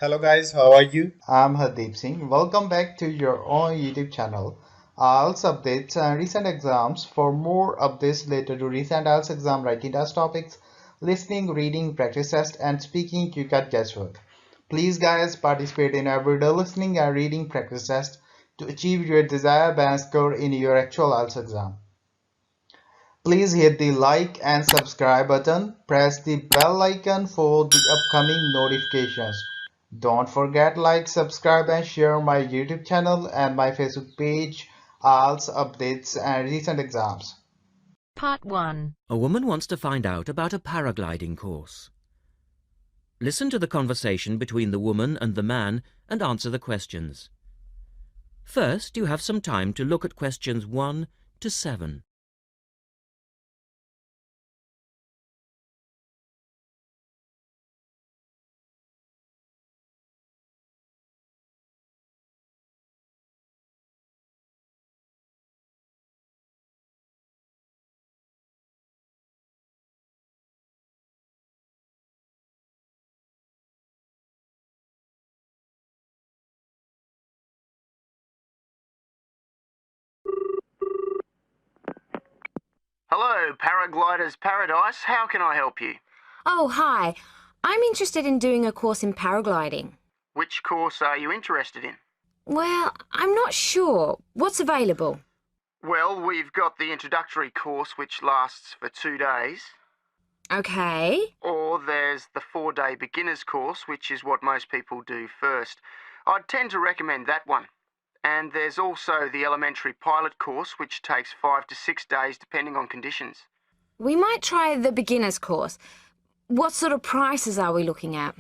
Hello guys, how are you? I'm Hardeep Singh. Welcome back to your own YouTube channel. IELTS updates and recent exams. For more updates related to recent IELTS exam writing test topics, listening, reading, practice test, and speaking, you got guesswork. Please, guys, participate in everyday listening and reading practice test to achieve your desired band score in your actual IELTS exam. Please hit the like and subscribe button. Press the bell icon for the upcoming notifications. Don't forget like, subscribe and share my YouTube channel and my Facebook page, IELTS updates and recent exams. Part 1. A woman wants to find out about a paragliding course. Listen to the conversation between the woman and the man and answer the questions. First, you have some time to look at questions 1 to 7. Hello, Paragliders Paradise. How can I help you? Oh, hi. I'm interested in doing a course in paragliding. Which course are you interested in? Well, I'm not sure. What's available? Well, we've got the introductory course which lasts for 2 days. Okay. Or there's the 4-day beginner's course, which is what most people do first. I'd tend to recommend that one. And there's also the elementary pilot course, which takes 5 to 6 days depending on conditions. We might try the beginner's course. What sort of prices are we looking at?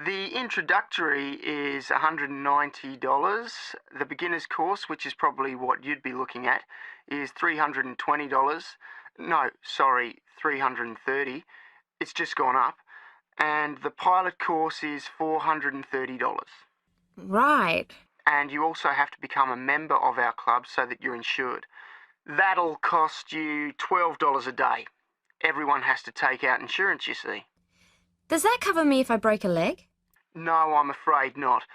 The introductory is $190. The beginner's course, which is probably what you'd be looking at, is $320. No, sorry, $330. It's just gone up. And the pilot course is $430. Right. And you also have to become a member of our club so that you're insured. That'll cost you $12 a day. Everyone has to take out insurance, you see. Does that cover me if I break a leg? No, I'm afraid not.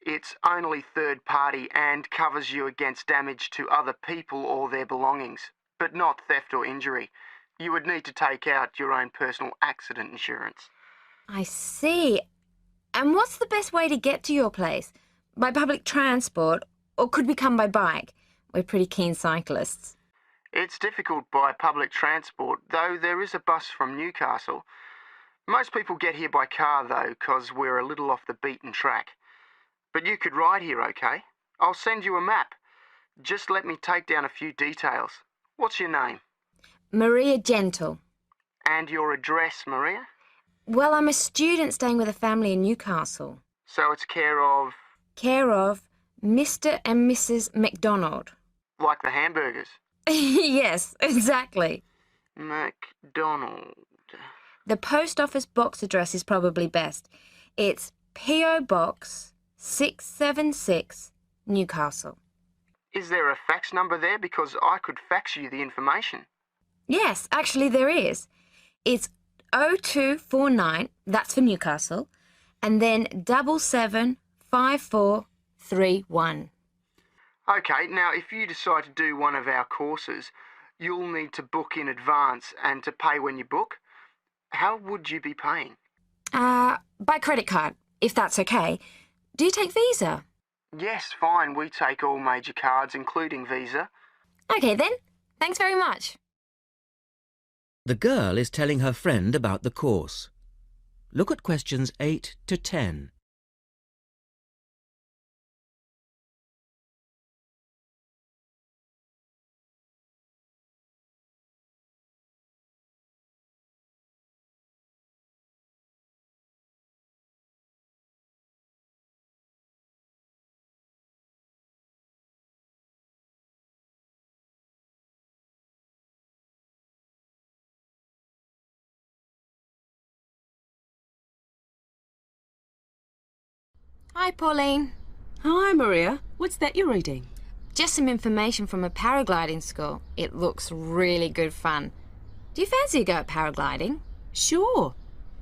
It's only third party and covers you against damage to other people or their belongings, but not theft or injury. You would need to take out your own personal accident insurance. I see. And what's the best way to get to your place? By public transport, or could we come by bike? We're pretty keen cyclists. It's difficult by public transport, though there is a bus from Newcastle. Most people get here by car, though, 'cause we're a little off the beaten track. But you could ride here, okay? I'll send you a map. Just let me take down a few details. What's your name? Maria Gentle. And your address, Maria? Well, I'm a student staying with a family in Newcastle. So it's care of... Care of Mr. and Mrs. McDonald. like the hamburgers. Yes, exactly. McDonald. The post office box address is probably best. It's P.O. Box 676, Newcastle. Is there a fax number there? Because I could fax you the information. Yes, actually there is. It's 0249, that's for Newcastle, and then 775431. Okay, now if you decide to do one of our courses, you'll need to book in advance and to pay when you book. How would you be paying? By credit card, if that's okay. Do you take Visa? Yes, fine. We take all major cards, including Visa. Okay then. Thanks very much. The girl is telling her friend about the course. Look at questions 8 to 10. Hi, Pauline. Hi, Maria. What's that you're reading? Just some information from a paragliding school. It looks really good fun. Do you fancy a go at paragliding? Sure.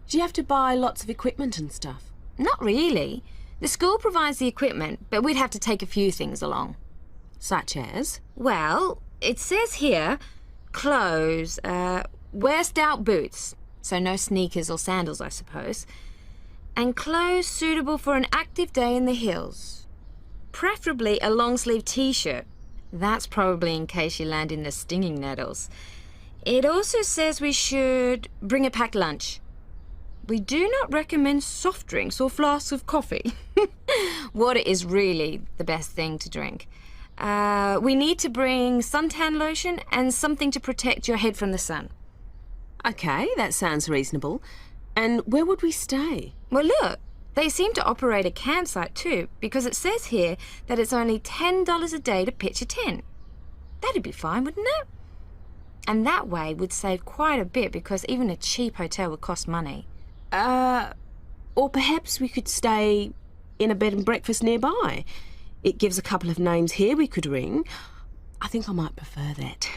Do you have to buy lots of equipment and stuff? Not really. The school provides the equipment, but we'd have to take a few things along. Such as? Well, it says here, clothes, wear stout boots, so no sneakers or sandals, I suppose, and clothes suitable for an active day in the hills. Preferably a long-sleeve t-shirt. That's probably in case you land in the stinging nettles. It also says we should bring a packed lunch. We do not recommend soft drinks or flasks of coffee. Water is really the best thing to drink. We need to bring suntan lotion and something to protect your head from the sun. Okay, that sounds reasonable. And where would we stay? Well, look, they seem to operate a campsite too, because it says here that it's only $10 a day to pitch a tent. That'd be fine, wouldn't it? And that way we'd save quite a bit, because even a cheap hotel would cost money. Or perhaps we could stay in a bed and breakfast nearby. It gives a couple of names here we could ring. I think I might prefer that.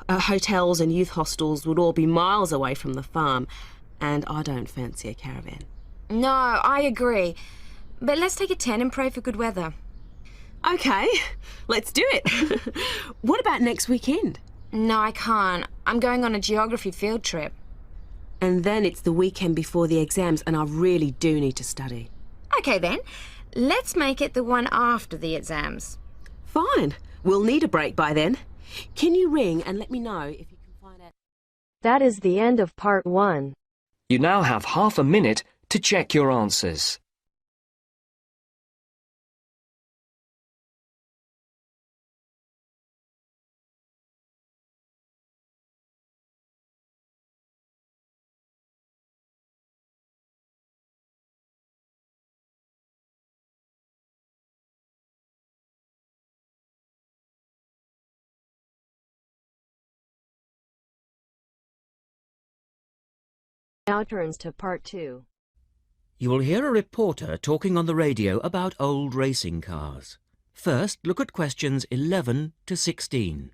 Hotels and youth hostels would all be miles away from the farm, and I don't fancy a caravan. No, I agree. But let's take a tent and pray for good weather. Okay, let's do it. What about next weekend? No, I can't. I'm going on a geography field trip. And then it's the weekend before the exams, and I really do need to study. Okay then, let's make it the one after the exams. Fine, we'll need a break by then. Can you ring and let me know if you can find out? That is the end of part 1. You now have half a minute to check your answers. Now turns to part 2. You will hear a reporter talking on the radio about old racing cars. First, look at questions 11 to 16.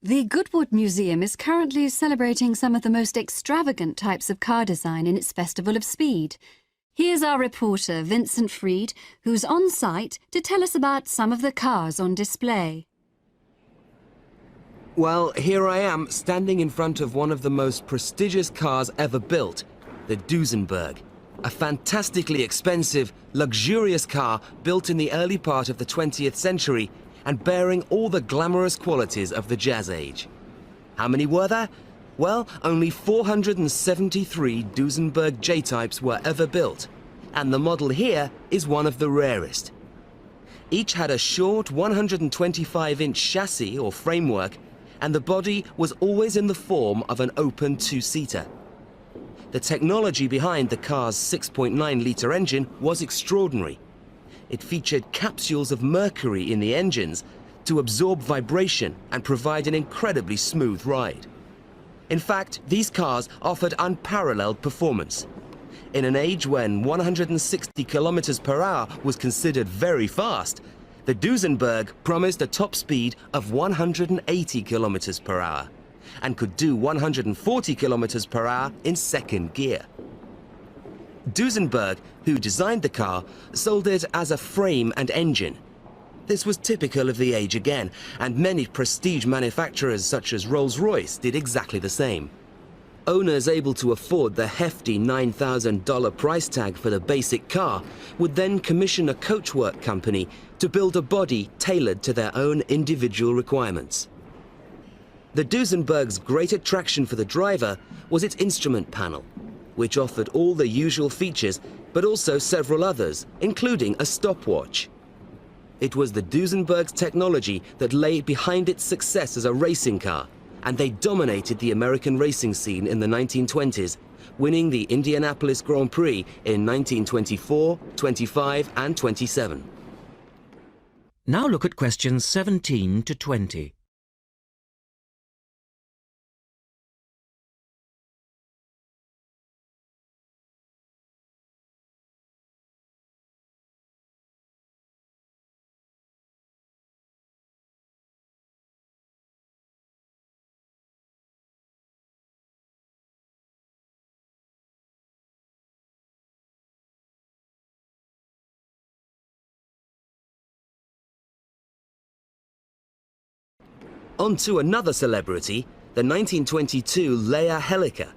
The Goodwood Museum is currently celebrating some of the most extravagant types of car design in its Festival of Speed. Here's our reporter, Vincent Freed, who's on site to tell us about some of the cars on display. Well, here I am, standing in front of one of the most prestigious cars ever built, the Duesenberg. A fantastically expensive, luxurious car built in the early part of the 20th century and bearing all the glamorous qualities of the Jazz Age. How many were there? Well, only 473 Duesenberg J-types were ever built, and the model here is one of the rarest. Each had a short 125-inch chassis or framework, and the body was always in the form of an open two-seater. The technology behind the car's 6.9-litre engine was extraordinary. It featured capsules of mercury in the engines to absorb vibration and provide an incredibly smooth ride. In fact, these cars offered unparalleled performance. In an age when 160 kilometers per hour was considered very fast, the Duesenberg promised a top speed of 180 kilometers per hour and could do 140 kilometers per hour in second gear. Duesenberg, who designed the car, sold it as a frame and engine. This was typical of the age again, and many prestige manufacturers such as Rolls-Royce did exactly the same. Owners able to afford the hefty $9,000 price tag for the basic car would then commission a coachwork company to build a body tailored to their own individual requirements. The Duesenberg's great attraction for the driver was its instrument panel, which offered all the usual features, but also several others, including a stopwatch. It was the Duesenberg's technology that lay behind its success as a racing car, and they dominated the American racing scene in the 1920s, winning the Indianapolis Grand Prix in 1924, 25 and 27. Now look at questions 17 to 20. On to another celebrity, the 1922 Leia Helica.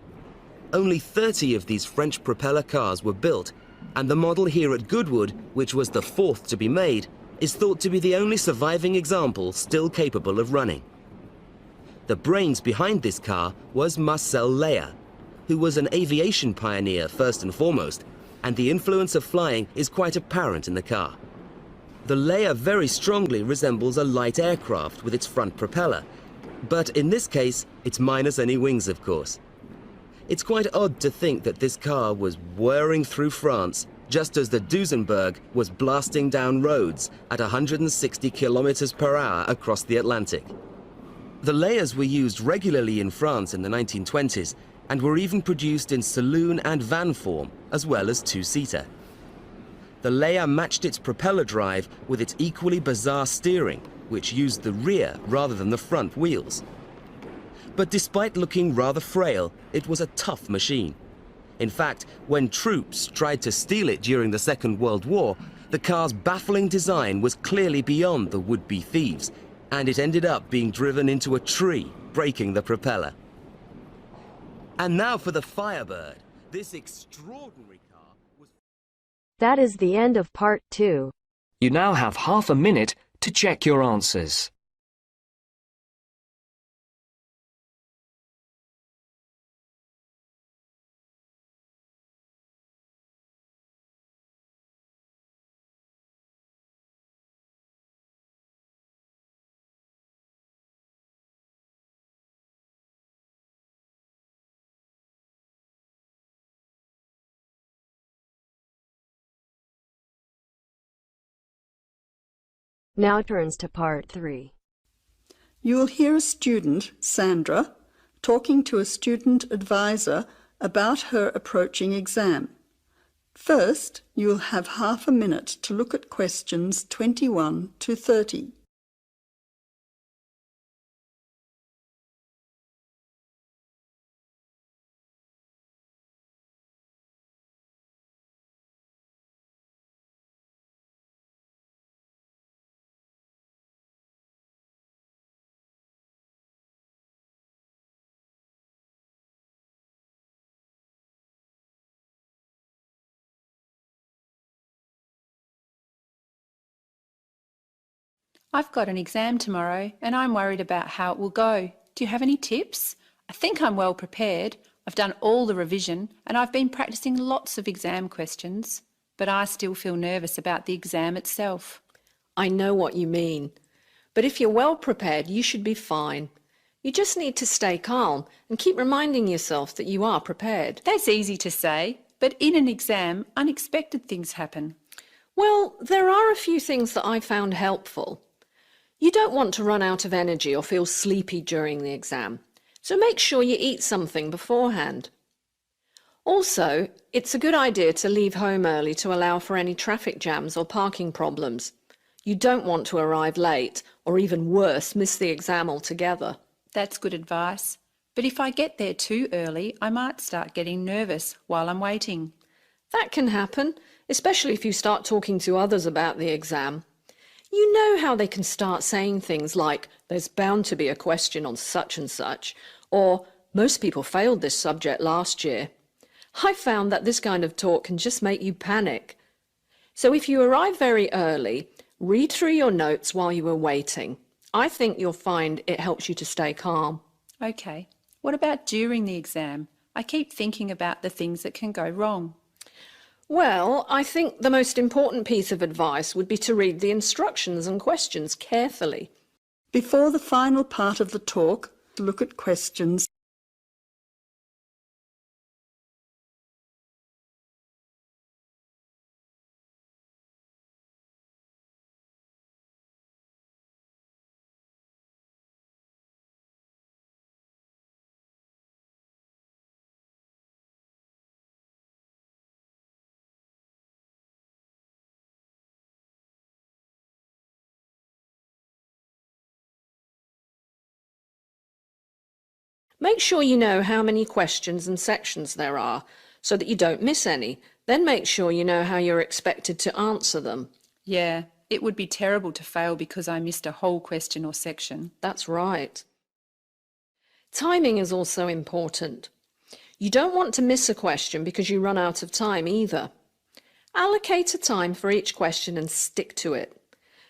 Only 30 of these French propeller cars were built, and the model here at Goodwood, which was the fourth to be made, is thought to be the only surviving example still capable of running. The brains behind this car was Marcel Leia, who was an aviation pioneer first and foremost, and the influence of flying is quite apparent in the car. The Leia very strongly resembles a light aircraft with its front propeller, but in this case, it's minus any wings, of course. It's quite odd to think that this car was whirring through France just as the Duesenberg was blasting down roads at 160 kilometers per hour across the Atlantic. The Leias were used regularly in France in the 1920s and were even produced in saloon and van form, as well as two-seater. The Leia matched its propeller drive with its equally bizarre steering, which used the rear rather than the front wheels. But despite looking rather frail, it was a tough machine. In fact, when troops tried to steal it during the Second World War, the car's baffling design was clearly beyond the would-be thieves, and it ended up being driven into a tree, breaking the propeller. And now for the Firebird. This extraordinary car was... That is the end of part 2. You now have half a minute to check your answers. Now turns to part 3. You will hear a student, Sandra, talking to a student advisor about her approaching exam. First, you will have half a minute to look at questions 21 to 30. I've got an exam tomorrow and I'm worried about how it will go. Do you have any tips? I think I'm well prepared. I've done all the revision and I've been practicing lots of exam questions, but I still feel nervous about the exam itself. I know what you mean, but if you're well prepared, you should be fine. You just need to stay calm and keep reminding yourself that you are prepared. That's easy to say, but in an exam, unexpected things happen. Well, there are a few things that I found helpful. You don't want to run out of energy or feel sleepy during the exam, so make sure you eat something beforehand. Also, it's a good idea to leave home early to allow for any traffic jams or parking problems. You don't want to arrive late, or even worse, miss the exam altogether. That's good advice. But if I get there too early, I might start getting nervous while I'm waiting. That can happen, especially if you start talking to others about the exam. You know how they can start saying things like, there's bound to be a question on such and such, or most people failed this subject last year. I found that this kind of talk can just make you panic. So if you arrive very early, read through your notes while you are waiting. I think you'll find it helps you to stay calm. Okay. What about during the exam? I keep thinking about the things that can go wrong. Well, I think the most important piece of advice would be to read the instructions and questions carefully. Before the final part of the talk, look at questions Make sure you know how many questions and sections there are so that you don't miss any. Then make sure you know how you're expected to answer them. Yeah, it would be terrible to fail because I missed a whole question or section. That's right. Timing is also important. You don't want to miss a question because you run out of time either. Allocate a time for each question and stick to it.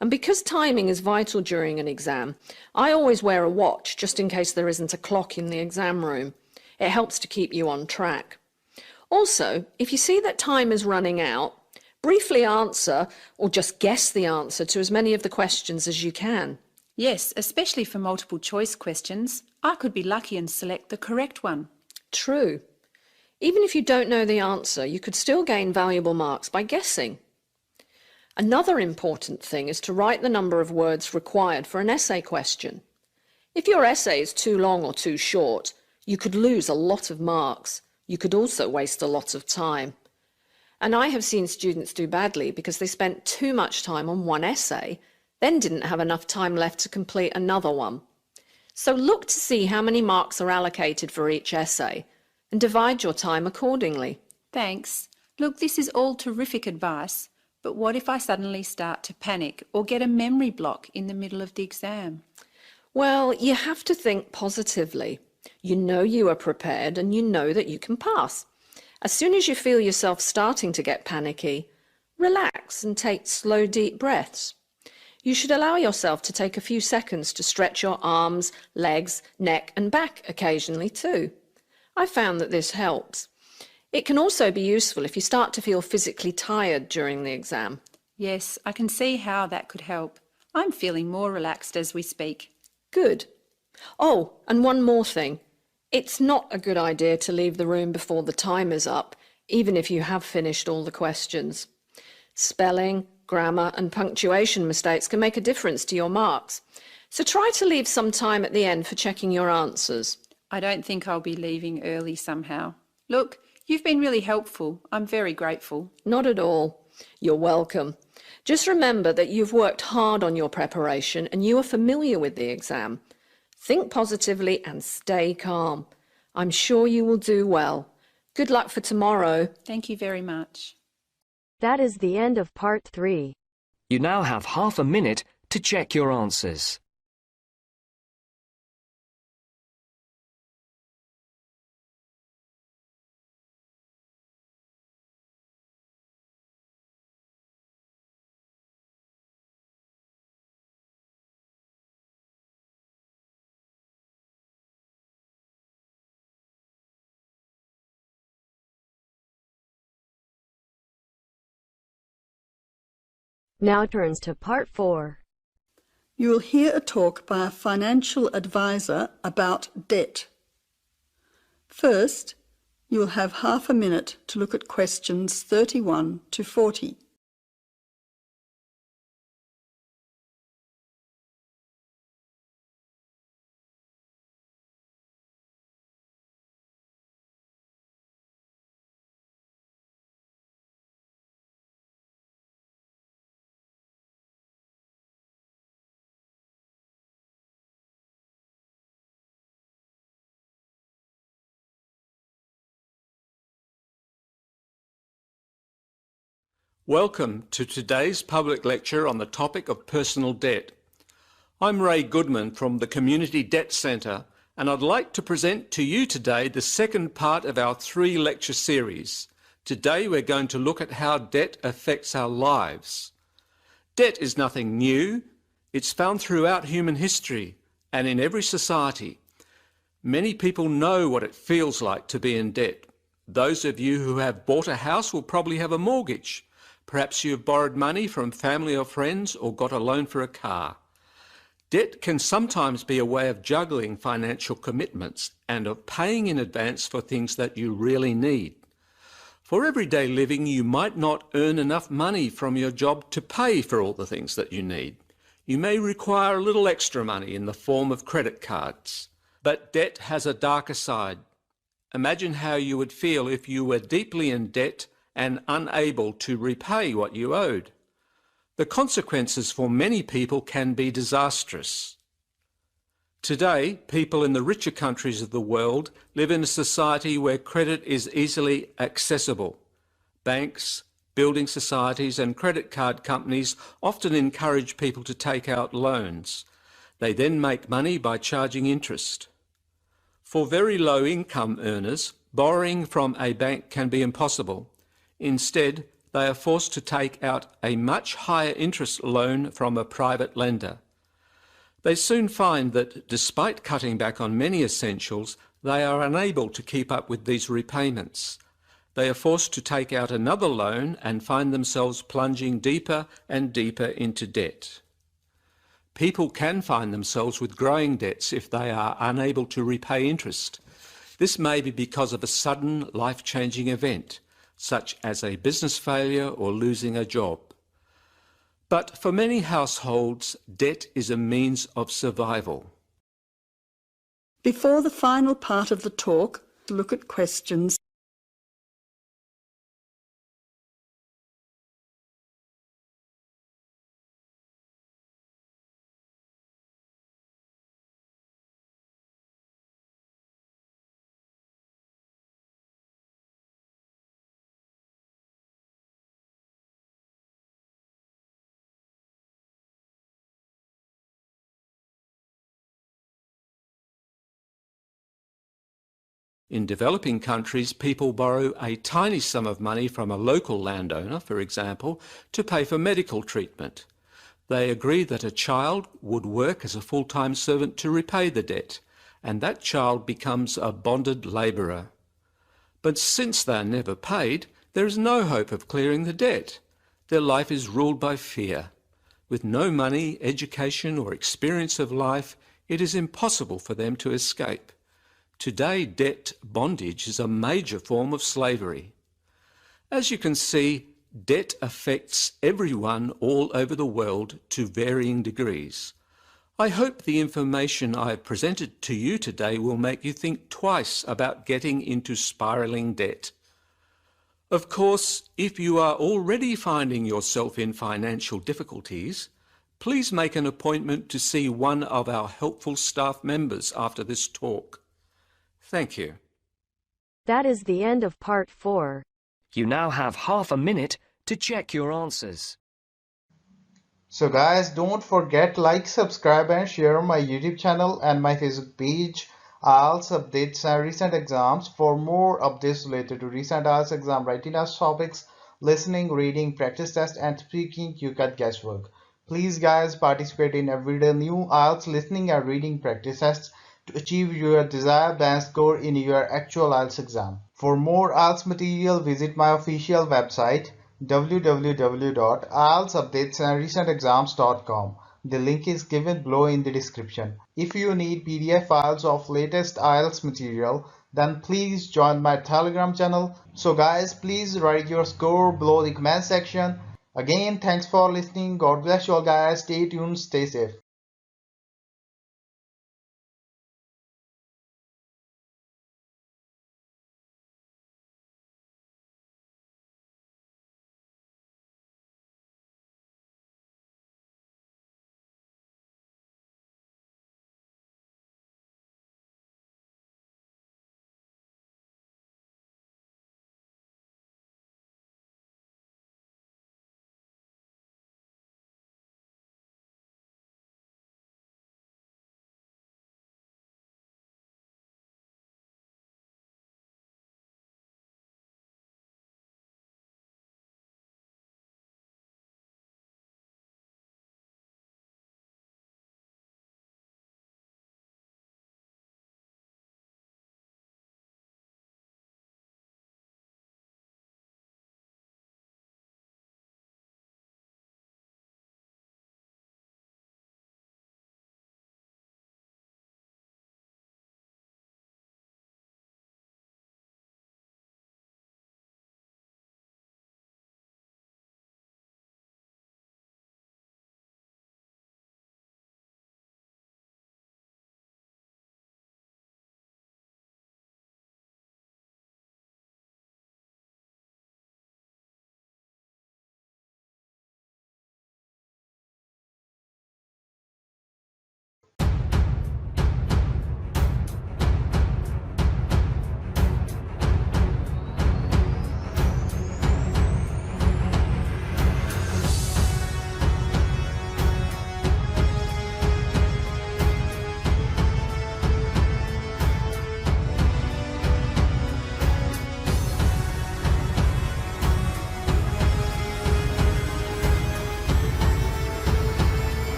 And because timing is vital during an exam, I always wear a watch just in case there isn't a clock in the exam room. It helps to keep you on track. Also, if you see that time is running out, briefly answer or just guess the answer to as many of the questions as you can. Yes, especially for multiple choice questions. I could be lucky and select the correct one. True. Even if you don't know the answer, you could still gain valuable marks by guessing. Another important thing is to write the number of words required for an essay question. If your essay is too long or too short, you could lose a lot of marks. You could also waste a lot of time. And I have seen students do badly because they spent too much time on one essay, then didn't have enough time left to complete another one. So look to see how many marks are allocated for each essay and divide your time accordingly. Thanks. Look, this is all terrific advice, but what if I suddenly start to panic or get a memory block in the middle of the exam? Well, you have to think positively. You know you are prepared and you know that you can pass. As soon as you feel yourself starting to get panicky, relax and take slow, deep breaths. You should allow yourself to take a few seconds to stretch your arms, legs, neck and back occasionally too. I found that this helps. It can also be useful if you start to feel physically tired during the exam. Yes, I can see how that could help. I'm feeling more relaxed as we speak. Good. Oh, and one more thing. It's not a good idea to leave the room before the time is up, even if you have finished all the questions. Spelling, grammar and punctuation mistakes can make a difference to your marks. So try to leave some time at the end for checking your answers. I don't think I'll be leaving early somehow. Look, you've been really helpful. I'm very grateful. Not at all. You're welcome. Just remember that you've worked hard on your preparation and you are familiar with the exam. Think positively and stay calm. I'm sure you will do well. Good luck for tomorrow. Thank you very much. That is the end of part 3. You now have half a minute to check your answers. Now turns to part 4. You will hear a talk by a financial advisor about debt. First, you will have half a minute to look at questions 31 to 40. Welcome to today's public lecture on the topic of personal debt. I'm Ray Goodman from the Community Debt Centre, and I'd like to present to you today the second part of our 3-lecture series. Today we're going to look at how debt affects our lives. Debt is nothing new. It's found throughout human history and in every society. Many people know what it feels like to be in debt. Those of you who have bought a house will probably have a mortgage. Perhaps you've borrowed money from family or friends or got a loan for a car. Debt can sometimes be a way of juggling financial commitments and of paying in advance for things that you really need. For everyday living, you might not earn enough money from your job to pay for all the things that you need. You may require a little extra money in the form of credit cards. But debt has a darker side. Imagine how you would feel if you were deeply in debt and unable to repay what you owed. The consequences for many people can be disastrous. Today, people in the richer countries of the world live in a society where credit is easily accessible. Banks, building societies and credit card companies often encourage people to take out loans. They then make money by charging interest. For very low income earners, borrowing from a bank can be impossible. Instead, they are forced to take out a much higher interest loan from a private lender. They soon find that despite cutting back on many essentials, they are unable to keep up with these repayments. They are forced to take out another loan and find themselves plunging deeper and deeper into debt. People can find themselves with growing debts if they are unable to repay interest. This may be because of a sudden life-changing event, such as a business failure or losing a job. But for many households, debt is a means of survival. Before the final part of the talk, look at questions. In developing countries, people borrow a tiny sum of money from a local landowner, for example, to pay for medical treatment. They agree that a child would work as a full-time servant to repay the debt, and that child becomes a bonded labourer. But since they are never paid, there is no hope of clearing the debt. Their life is ruled by fear. With no money, education or experience of life, it is impossible for them to escape. Today, debt bondage is a major form of slavery. As you can see, debt affects everyone all over the world to varying degrees. I hope the information I have presented to you today will make you think twice about getting into spiralling debt. Of course, if you are already finding yourself in financial difficulties, please make an appointment to see one of our helpful staff members after this talk. Thank you. That is the end of part 4. You now have half a minute to check your answers. So guys, don't forget like, subscribe and share my YouTube channel and my Facebook page, IELTS updates and recent exams. For more updates related to recent IELTS exam writing test topics, listening, reading, practice test and speaking, you got guesswork. Please guys, participate in everyday new IELTS listening and reading practice tests to achieve your desired band score in your actual IELTS exam. For more IELTS material, visit my official website www.ieltsupdatesandrecentexams.com. The link is given below in the description. If you need PDF files of latest IELTS material, then please join my Telegram channel. So guys, please write your score below the comment section. Again, thanks for listening. God bless you all guys. Stay tuned, stay safe.